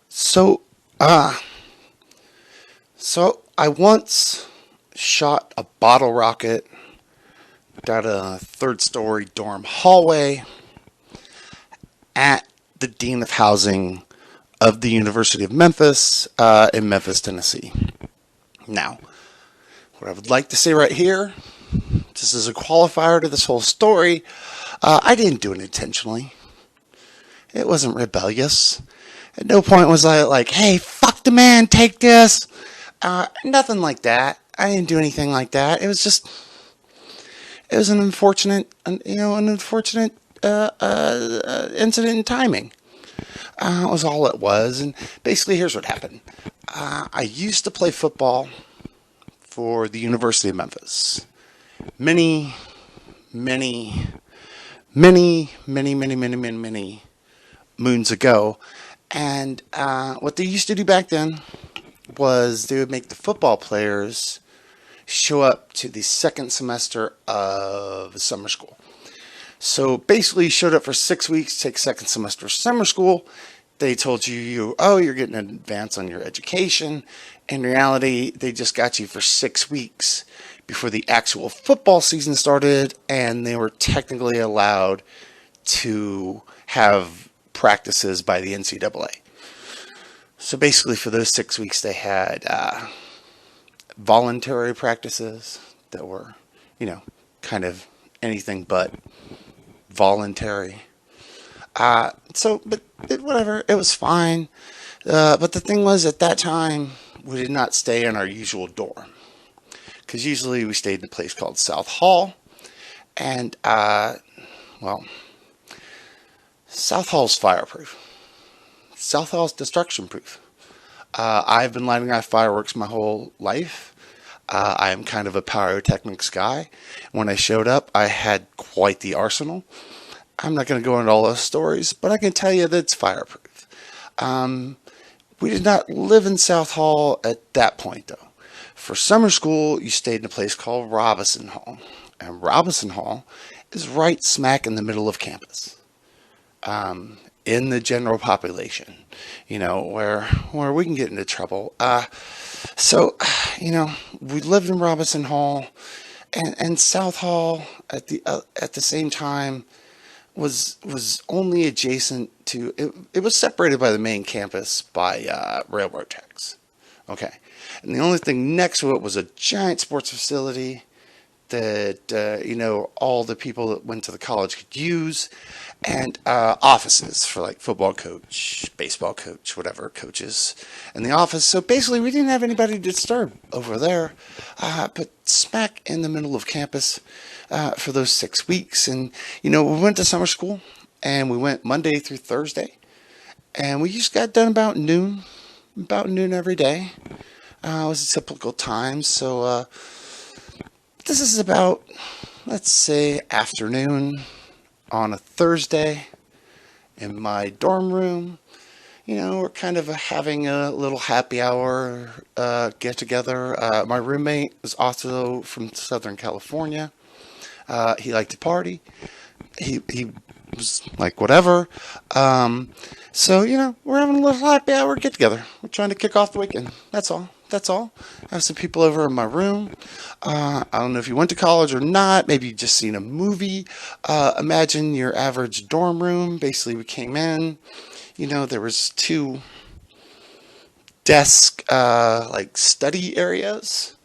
So, uh, so I once shot a bottle rocket down a third story dorm hallway at the Dean of Housing of the University of Memphis in Memphis, Tennessee. Now, what I would like to say right here, just as a qualifier to this whole story, I didn't do it intentionally. It wasn't rebellious. At no point was I like, hey, fuck the man, take this. Nothing like that. I didn't do anything like that. It was an unfortunate, an unfortunate incident in timing. That was all it was. And basically, here's what happened. I used to play football for the University of Memphis. Many, many, many moons ago. And what they used to do back then was they would make the football players show up to the second semester of summer school. So basically, you showed up for 6 weeks, take second semester of summer school. They told you're getting an advance on your education. In reality, they just got you for 6 weeks before the actual football season started, and they were technically allowed to have practices by the NCAA. So basically, for those 6 weeks, they had voluntary practices that were, kind of anything but voluntary. Whatever, it was fine. But the thing was, at that time, we did not stay in our usual dorm. Because usually we stayed in a place called South Hall. And, South Hall's fireproof. South Hall's destruction proof. I've been lighting off fireworks my whole life. I am kind of a pyrotechnics guy. When I showed up, I had quite the arsenal. I'm not going to go into all those stories, but I can tell you that it's fireproof. We did not live in South Hall at that point, though. For summer school, you stayed in a place called Robison Hall. And Robison Hall is right smack in the middle of campus. In the general population, where we can get into trouble. We lived in Robinson Hall, and South Hall at the same time was only adjacent to it. It was separated by the main campus by railroad tracks. Okay, and the only thing next to it was a giant sports facility that all the people that went to the college could use, and offices for like football coach, baseball coach, whatever coaches in the office. So basically, we didn't have anybody to disturb over there, but smack in the middle of campus for those 6 weeks. And we went to summer school, and we went Monday through Thursday, and we just got done about noon every day. It was a typical time. So this is about, let's say, afternoon on a Thursday in my dorm room. We're kind of having a little happy hour get together. My roommate was also from Southern California. He liked to party. He was like, whatever. We're having a little happy hour get together. We're trying to kick off the weekend. That's all. I have some people over in my room. I don't know if you went to college or not. Maybe you just seen a movie. Imagine your average dorm room. Basically, we came in. There was two desk, like study areas.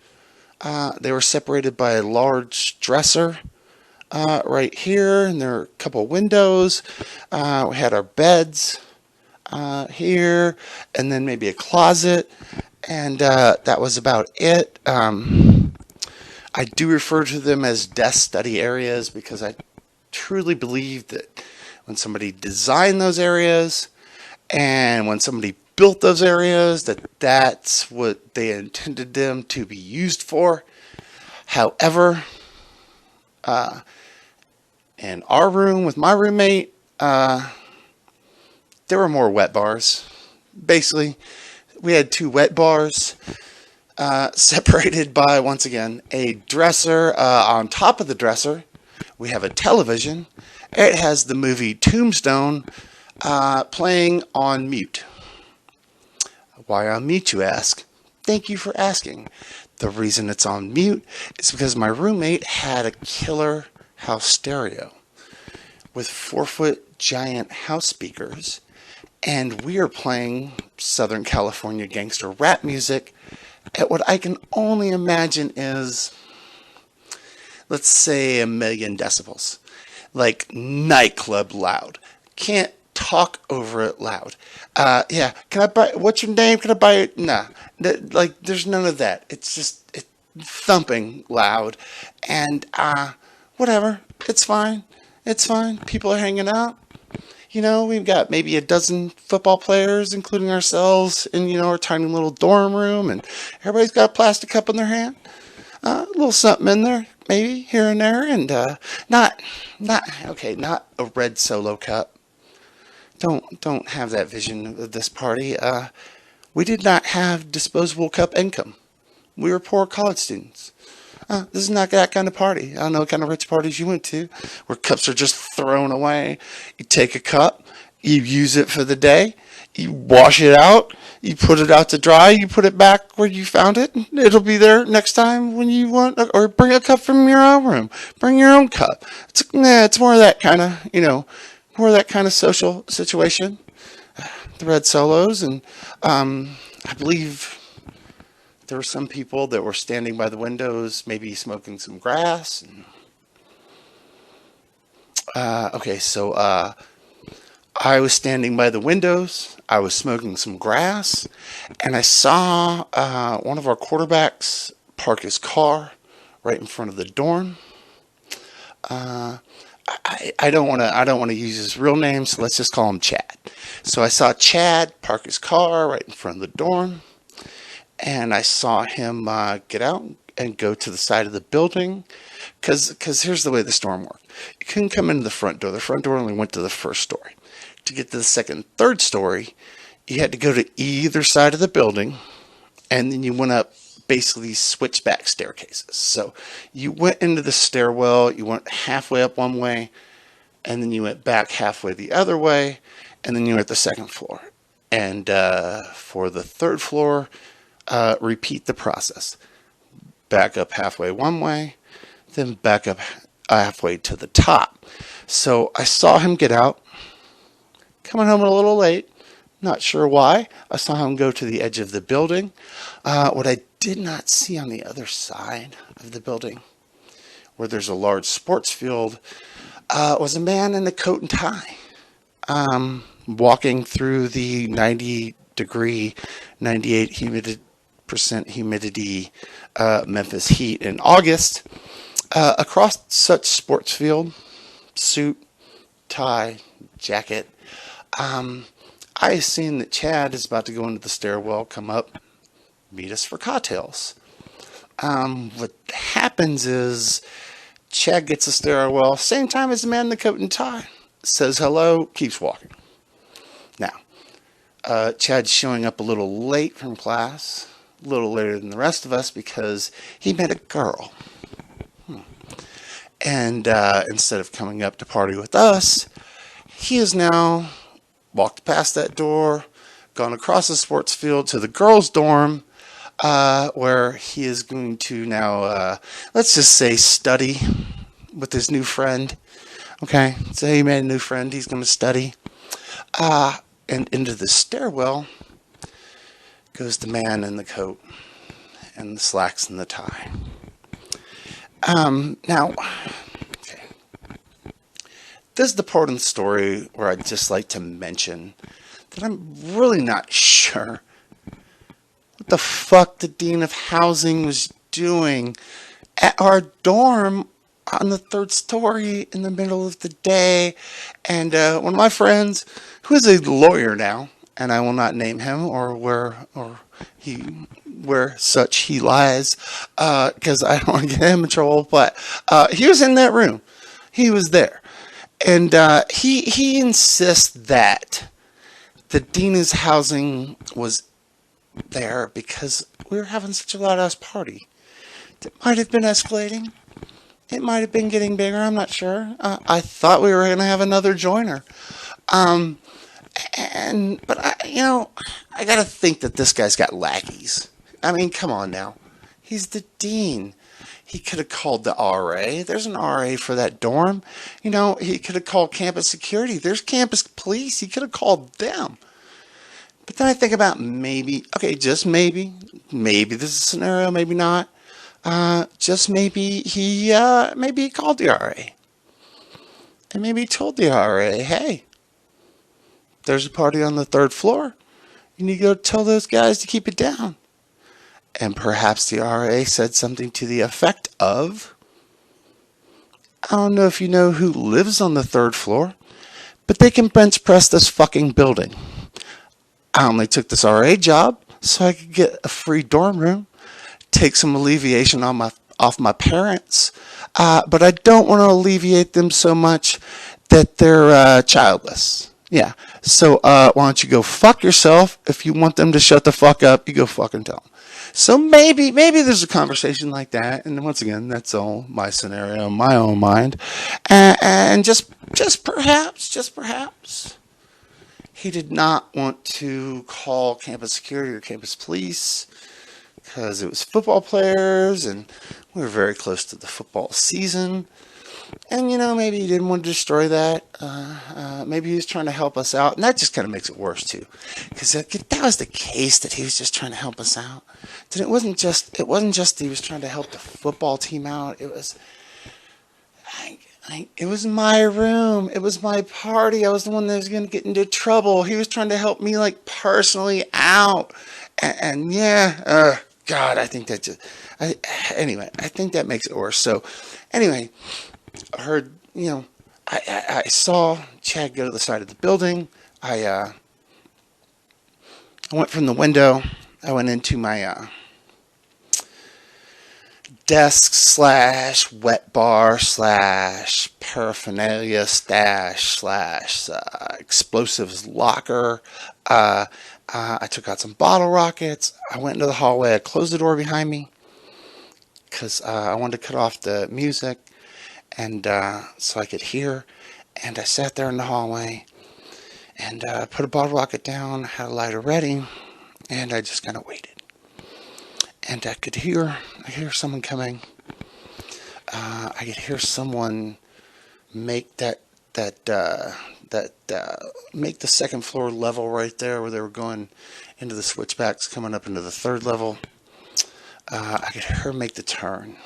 They were separated by a large dresser right here, and there are a couple windows. We had our beds here, and then maybe a closet. And that was about it. I do refer to them as desk study areas because I truly believe that when somebody designed those areas and when somebody built those areas, that's what they intended them to be used for. However, in our room with my roommate, there were more wet bars. Basically, we had two wet bars separated by, once again, a dresser. On top of the dresser, we have a television. It has the movie Tombstone playing on mute. Why on mute, you ask? Thank you for asking. The reason it's on mute is because my roommate had a killer house stereo with 4-foot giant house speakers, and we are playing Southern California gangster rap music at what I can only imagine is, let's say, 1,000,000 decibels. Like nightclub loud. Can't talk over it loud. Yeah, can I buy, what's your name? Can I buy it? Nah, like, there's none of that. It's just thumping loud. And, whatever. It's fine. It's fine. People are hanging out. We've got maybe a dozen football players, including ourselves, in, our tiny little dorm room, and everybody's got a plastic cup in their hand. A little something in there, maybe, here and there, and, not a red Solo cup. Don't have that vision of this party. We did not have disposable cup income. We were poor college students. This is not that kind of party. I don't know what kind of rich parties you went to, where cups are just thrown away. You take a cup, you use it for the day, you wash it out, you put it out to dry, you put it back where you found it, and it'll be there next time when you want, or bring a cup from your own room. Bring your own cup. It's more of that kind of, more of that kind of social situation. The red Solos, and I believe there were some people that were standing by the windows, maybe smoking some grass. Okay, so I was standing by the windows, I was smoking some grass, and I saw one of our quarterbacks park his car right in front of the dorm. I don't want to use his real name, so let's just call him Chad. So I saw Chad park his car right in front of the dorm, and I saw him get out and go to the side of the building, because here's the way the storm worked. You couldn't come into the front door. The front door only went to the first story. To get to the second and third story, you had to go to either side of the building, and then you went up basically switchback staircases. So you went into the stairwell, you went halfway up one way, and then you went back halfway the other way, and then you were at the second floor. And for the third floor, repeat the process. Back up halfway one way, then back up halfway to the top. So I saw him get out, coming home a little late, not sure why. I saw him go to the edge of the building. What I did not see on the other side of the building, where there's a large sports field, was a man in a coat and tie, walking through the 90-degree, 98% humidity Memphis heat in August, across such sports field, suit, tie, jacket. I assume that Chad is about to go into the stairwell, come up, meet us for cocktails. What happens is Chad gets the stairwell, same time as the man in the coat and tie, says hello, keeps walking. Now, Chad's showing up a little late from class, a little later than the rest of us, because he met a girl. And instead of coming up to party with us, he has now walked past that door, gone across the sports field to the girls' dorm, where he is going to now, let's just say, study with his new friend. Okay, so he made a new friend, he's going to study. And into the stairwell goes the man in the coat and the slacks and the tie. Now, okay. This is the part of the story where I'd just like to mention that I'm really not sure what the fuck the Dean of Housing was doing at our dorm on the third story in the middle of the day. And one of my friends, who is a lawyer now, and I will not name him or where such he lies, because I don't want to get him in trouble, but he was in that room. He was there. And he insists that the Dean of Housing was there because we were having such a loud-ass party. It might have been escalating. It might have been getting bigger. I'm not sure. I thought we were going to have another joiner. But I gotta think that this guy's got lackeys. I mean, come on now. He's the dean. He could have called the RA. There's an RA for that dorm. He could have called campus security. There's campus police. He could have called them. But then I think about maybe, okay, just maybe this is a scenario, maybe not. Just maybe he called the RA. And maybe he told the RA, hey, there's a party on the third floor. You need to go tell those guys to keep it down. And perhaps the RA said something to the effect of, I don't know if you know who lives on the third floor, but they can bench press this fucking building. I only took this RA job so I could get a free dorm room, take some alleviation off my parents, but I don't want to alleviate them so much that they're childless. Yeah, so why don't you go fuck yourself? If you want them to shut the fuck up, you go fucking tell them. So maybe there's a conversation like that, and once again, that's all my scenario, my own mind, and just perhaps, he did not want to call campus security or campus police because it was football players, and we were very close to the football season. And, maybe he didn't want to destroy that. Maybe he was trying to help us out. And that just kind of makes it worse, too. Because that was the case, that he was just trying to help us out. Then it wasn't just he was trying to help the football team out. It was, it was my room. It was my party. I was the one that was going to get into trouble. He was trying to help me, personally out. And yeah, God, I think that just, anyway, I think that makes it worse. So, anyway, I heard, I saw Chad go to the side of the building. I went from the window. I went into my desk / wet bar / paraphernalia stash / explosives locker. I took out some bottle rockets. I went into the hallway. I closed the door behind me because I wanted to cut off the music, and so I could hear. And I sat there in the hallway and put a bottle rocket down, had a lighter ready, and I just kind of waited. And I could hear someone coming. I could hear someone make make the second floor level right there where they were going into the switchbacks, coming up into the third level. I could hear her make the turn.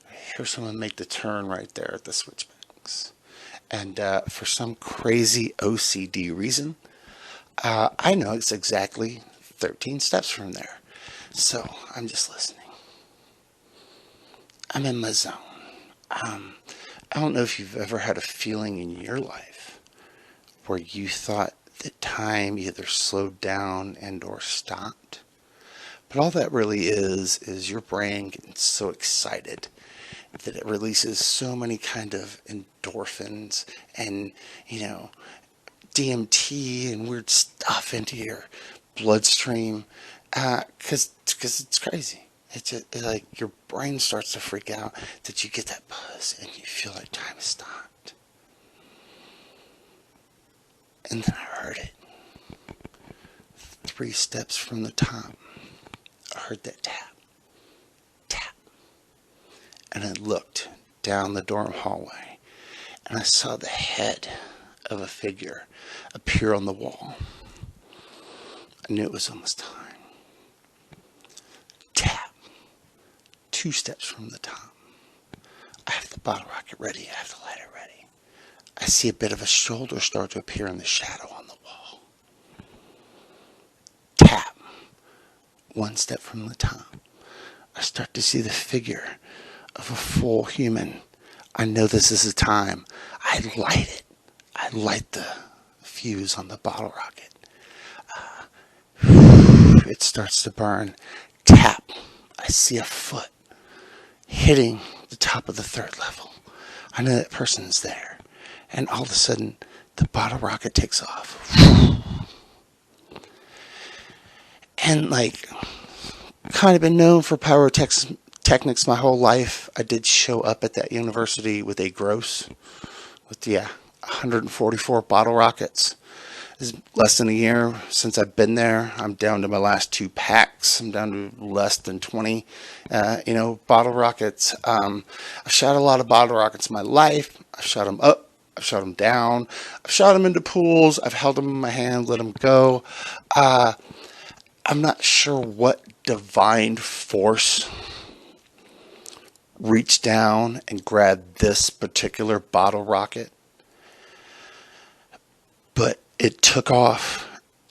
I hear someone make the turn right there at the switchbacks. And for some crazy OCD reason, I know it's exactly 13 steps from there. So I'm just listening. I'm in my zone. I don't know if you've ever had a feeling in your life where you thought that time either slowed down and or stopped. But all that really is your brain getting so excited that it releases so many kind of endorphins and, DMT and weird stuff into your bloodstream. Because it's crazy. It's like your brain starts to freak out that you get that buzz and you feel like time has stopped. And then I heard it. 3 steps from the top. I heard that tap. Tap. And I looked down the dorm hallway and I saw the head of a figure appear on the wall. I knew it was almost time. Tap. 2 steps from the top. I have the bottle rocket ready. I have the lighter ready. I see a bit of a shoulder start to appear in the shadow on the wall. Tap. 1 step from the top. I start to see the figure of a full human. I know this is the time. I light it. I light the fuse on the bottle rocket. It starts to burn. Tap. I see a foot hitting the top of the 3rd level. I know that person's there. And all of a sudden, the bottle rocket takes off. And kind of been known for pyrotechnics my whole life. I did show up at that university with a gross, with 144 bottle rockets. It's less than a year since I've been there. I'm down to my last 2 packs. I'm down to less than 20, bottle rockets. I've shot a lot of bottle rockets in my life. I've shot them up. I've shot them down. I've shot them into pools. I've held them in my hand, let them go. Uh, I'm not sure what divine force reached down and grabbed this particular bottle rocket, but it took off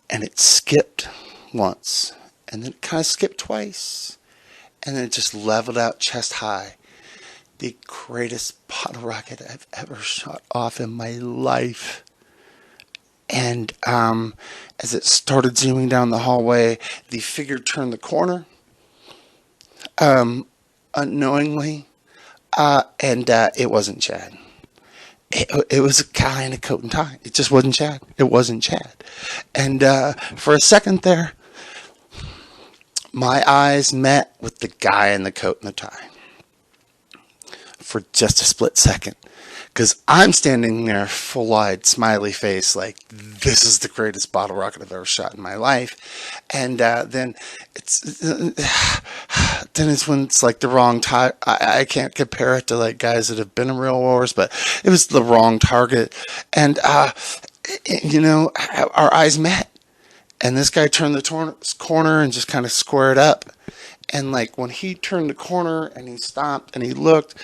and it skipped once and then it kind of skipped twice and then it just leveled out chest high. The greatest bottle rocket I've ever shot off in my life. And as it started zooming down the hallway, the figure turned the corner unknowingly, and it wasn't Chad. It was a guy in a coat and tie. It just wasn't Chad. It wasn't Chad. And for a second there, my eyes met with the guy in the coat and the tie. For just a split second. Because I'm standing there full-eyed, smiley face, like, this is the greatest bottle rocket I've ever shot in my life. And then it's when it's like the wrong time. I can't compare it to like guys that have been in real wars, but it was the wrong target. And our eyes met, and this guy turned the corner and just kind of squared up. And like when he turned the corner and he stopped and he looked,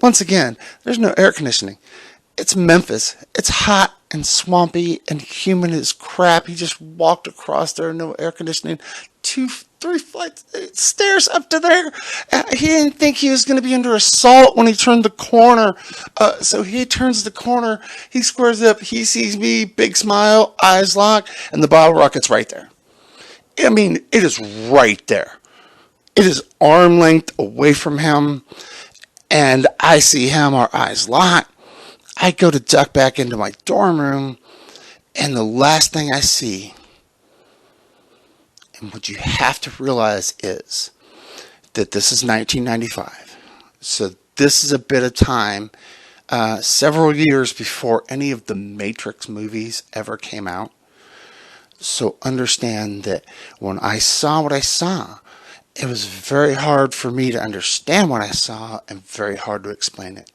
once again, there's no air conditioning. It's Memphis. It's hot and swampy and humid as crap. He just walked across there, no air conditioning, 2-3 flights stairs up to there. He didn't think he was going to be under assault when he turned the corner. So he turns the corner, he squares up, he sees me, big smile, eyes locked, and the bottle rocket's right there. I mean, it is right there. It is arm length away from him, and I see him, our eyes locked. I go to duck back into my dorm room, and the last thing I see, and what you have to realize is that this is 1995. So this is a bit of time, several years before any of the Matrix movies ever came out. So understand that when I saw what I saw, it was very hard for me to understand what I saw and very hard to explain it.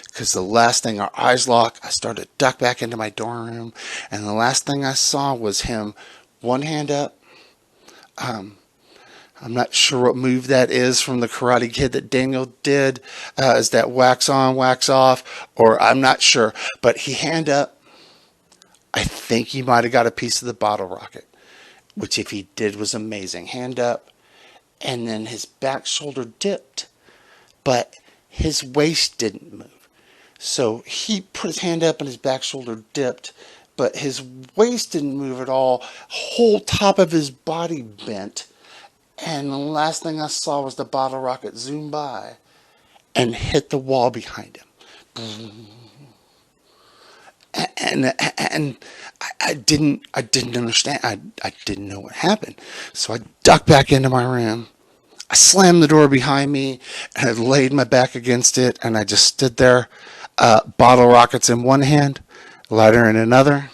Because the last thing, our eyes locked, I started to duck back into my dorm room, and the last thing I saw was him, one hand up. I'm not sure what move that is from the Karate Kid that Daniel did. Is that wax on, wax off? Or I'm not sure. But he hand up. I think he might have got a piece of the bottle rocket, which if he did was amazing. Hand up. And then his back shoulder dipped, but his waist didn't move. So he put his hand up and his back shoulder dipped, but his waist didn't move at all. Whole top of his body bent. And the last thing I saw was the bottle rocket zoom by and hit the wall behind him. And I didn't understand. I didn't know what happened. So I ducked back into my room. I slammed the door behind me and I laid my back against it, and I just stood there, bottle rockets in one hand, lighter in another.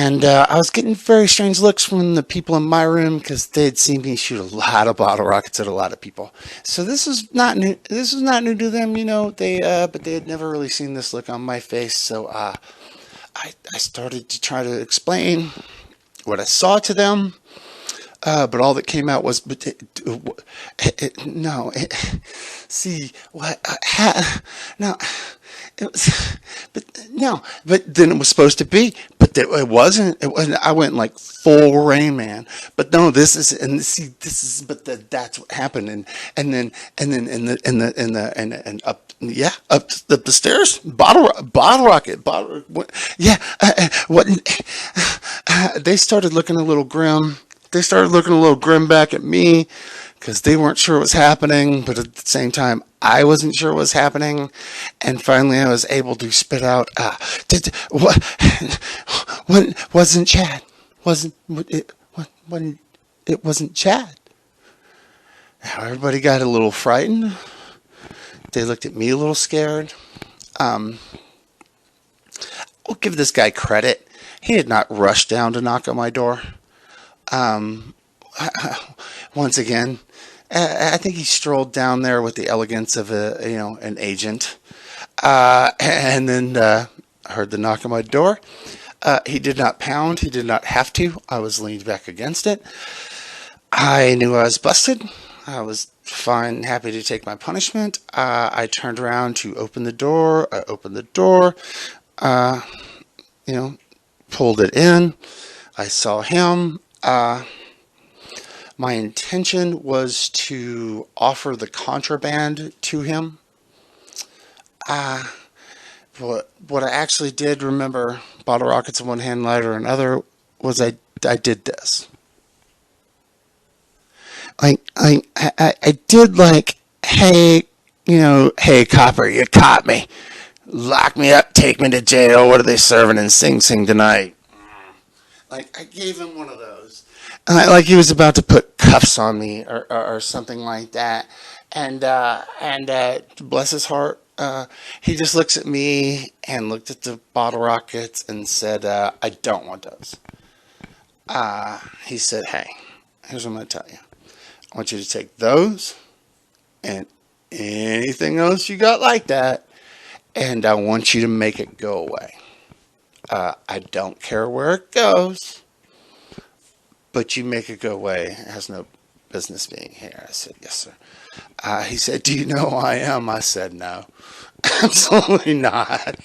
And I was getting very strange looks from the people in my room because they'd seen me shoot a lot of bottle rockets at a lot of people. So this is not new. This is not new to them, but they had never really seen this look on my face. So I started to try to explain what I saw to them. But all that came out was, see what, no, it was, but then it was supposed to be, but it wasn't. It wasn't. I went like full Rain Man, but no, this is, and see, this is, but that's what happened, and then up, yeah, up the stairs, bottle rocket, yeah, what, they started looking a little grim. They started looking a little grim back at me because they weren't sure what was happening, but at the same time, I wasn't sure what was happening. And finally, I was able to spit out, wasn't Chad. It wasn't Chad. Now, everybody got a little frightened. They looked at me a little scared. I'll give this guy credit. He did not rush down to knock on my door. Um, Once again, I think he strolled down there with the elegance of an agent, and then heard the knock on my door. He did not pound. He did not have to. I was leaned back against it. I knew I was busted. I was fine, happy to take my punishment. I turned around to open the door. I opened the door. Uh, you know, Pulled it in. I saw him. My intention was to offer the contraband to him. Uh, what I actually did, remember, bottle rockets in one hand, lighter in another, was I did this. I did like, hey, hey, copper, you caught me. Lock me up, take me to jail. What are they serving in Sing Sing tonight? Like, I gave him one of those. Like he was about to put cuffs on me or something like that. And bless his heart, he just looks at me and looked at the bottle rockets and said, I don't want those. He said, hey, here's what I'm going to tell you. I want you to take those and anything else you got like that, and I want you to make it go away. I don't care where it goes, but you make it go away. It has no business being here. I said, yes, sir. He said, do you know who I am? I said, no, absolutely not.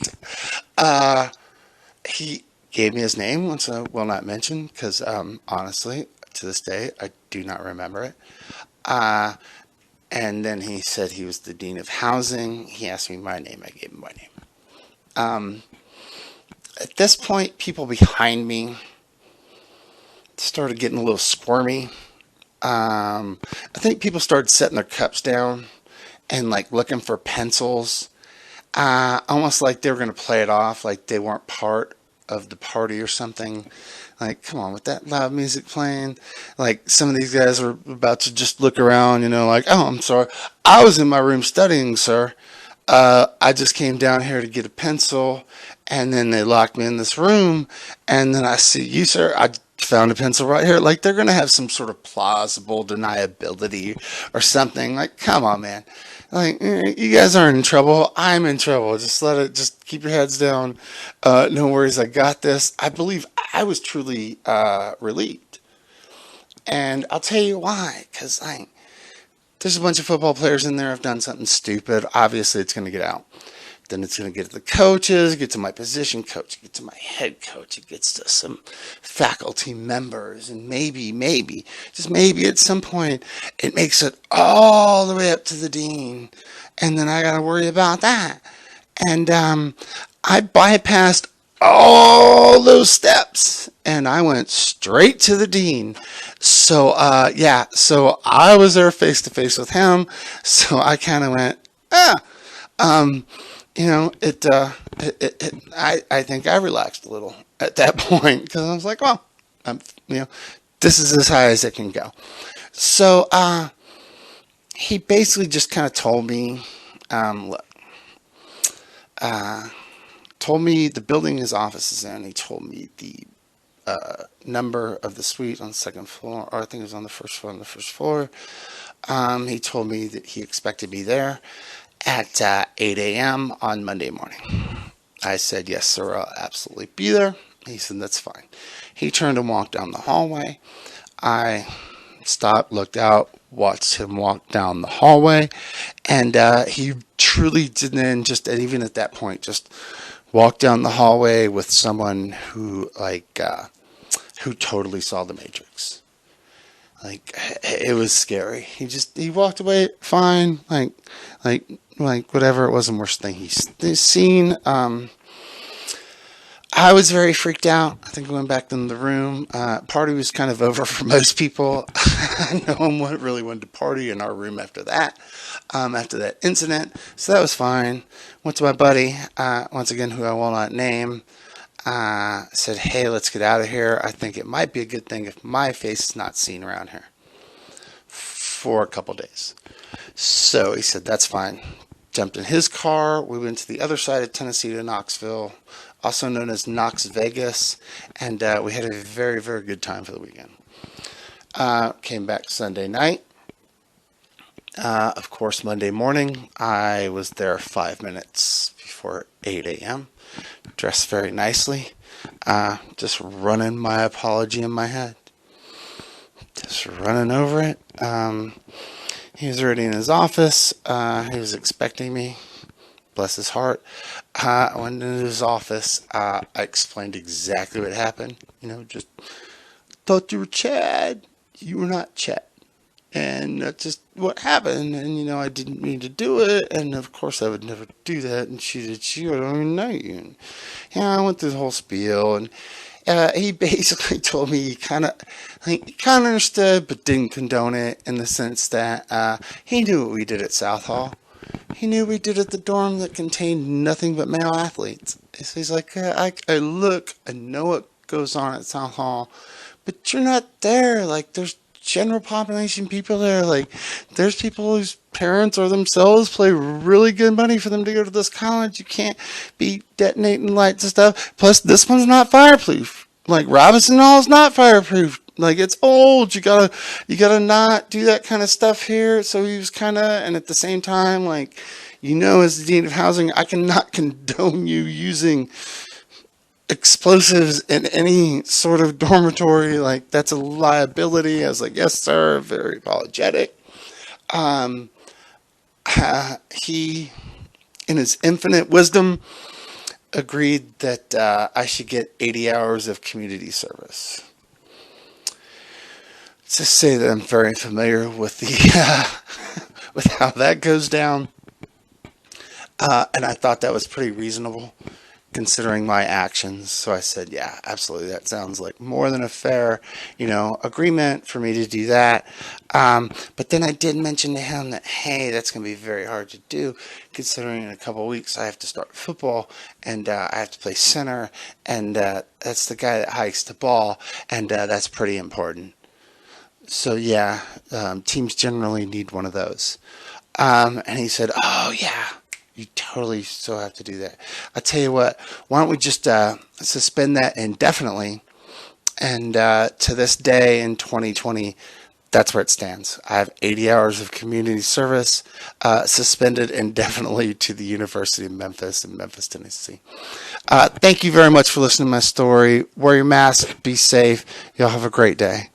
He gave me his name, which I will not mention because honestly, to this day, I do not remember it. Uh, and then he said he was the dean of housing. He asked me my name. I gave him my name. Um, at this point, people behind me started getting a little squirmy. I think people started setting their cups down and like looking for pencils, almost like they were going to play it off like they weren't part of the party or something. Like, come on, with that loud music playing, like some of these guys were about to just look around, like, oh, I'm sorry, I was in my room studying, sir. I just came down here to get a pencil, and then they locked me in this room, and then I see you, sir. I found a pencil right here. Like, they're going to have some sort of plausible deniability or something. Like, come on, man. Like, you guys aren't in trouble. I'm in trouble. Just keep your heads down. No worries. I got this. I believe I was truly relieved. And I'll tell you why. Because there's a bunch of football players in there who have done something stupid. Obviously, it's going to get out. Then it's going to get to the coaches, get to my position coach, get to my head coach, it gets to some faculty members, and maybe, just maybe at some point, it makes it all the way up to the dean. And then I got to worry about that. And I bypassed all those steps and I went straight to the dean. So, yeah, so I was there face to face with him. So I kind of went, um, I think I relaxed a little at that point because I was like, well, I'm, this is as high as it can go. So, he basically just kind of told me, look, told me the building his office is in. He told me the number of the suite on the second floor, or I think it was on the first floor. He told me that he expected me there at 8 a.m. on Monday morning. I said, yes, sir, I'll absolutely be there. He said, that's fine. He turned and walked down the hallway. I stopped, looked out, watched him walk down the hallway, and he truly didn't just, and even at that point, just walk down the hallway with someone who who totally saw the Matrix. Like, it was scary. He walked away fine, like whatever, it wasn't the worst thing he's seen. I was very freaked out. I think I went back in the room. Party was kind of over for most people. No one really wanted to party in our room after that incident. So that was fine. Went to my buddy, once again, who I will not name. Said, hey, let's get out of here. I think it might be a good thing if my face is not seen around here for a couple days. So he said, that's fine. Jumped in his car. We went to the other side of Tennessee to Knoxville. also known as Knox Vegas, and we had a very, very good time for the weekend. Came back Sunday night. Of course, Monday morning, I was there 5 minutes before 8 a.m., dressed very nicely, just running my apology in my head. Just running over it. He was already in his office. He was expecting me. Bless his heart. I went into his office. I explained exactly what happened. Just thought you were Chad. You were not Chad. And that's just what happened. And, I didn't mean to do it. And, of course, I would never do that. And she did, I don't even know you. And, I went through the whole spiel. And he basically told me he kind of understood, but didn't condone it in the sense that he knew what we did at South Hall. He knew we did at the dorm that contained nothing but male athletes. So he's like, I know what goes on at South Hall, but you're not there. Like, there's general population people there. Like, there's people whose parents or themselves pay really good money for them to go to this college. You can't be detonating lights and stuff. Plus, this one's not fireproof. Like, Robison Hall is not fireproof. Like, it's old. You gotta not do that kind of stuff here. So he was and at the same time, like, as the dean of housing, I cannot condone you using explosives in any sort of dormitory. Like, that's a liability. I was like, yes, sir. Very apologetic. He, in his infinite wisdom, agreed that I should get 80 hours of community service. To say that I'm very familiar with with how that goes down, and I thought that was pretty reasonable considering my actions. So I said, yeah, absolutely, that sounds like more than a fair, agreement for me to do that. But then I did mention to him that, hey, that's going to be very hard to do, considering in a couple of weeks I have to start football, and I have to play center, and that's the guy that hikes the ball, and that's pretty important. So yeah, teams generally need one of those. And he said, oh yeah, you totally still have to do that. I'll tell you what, why don't we just suspend that indefinitely? And to this day in 2020, that's where it stands. I have 80 hours of community service suspended indefinitely to the University of Memphis in Memphis, Tennessee. Thank you very much for listening to my story. Wear your mask. Be safe. Y'all have a great day.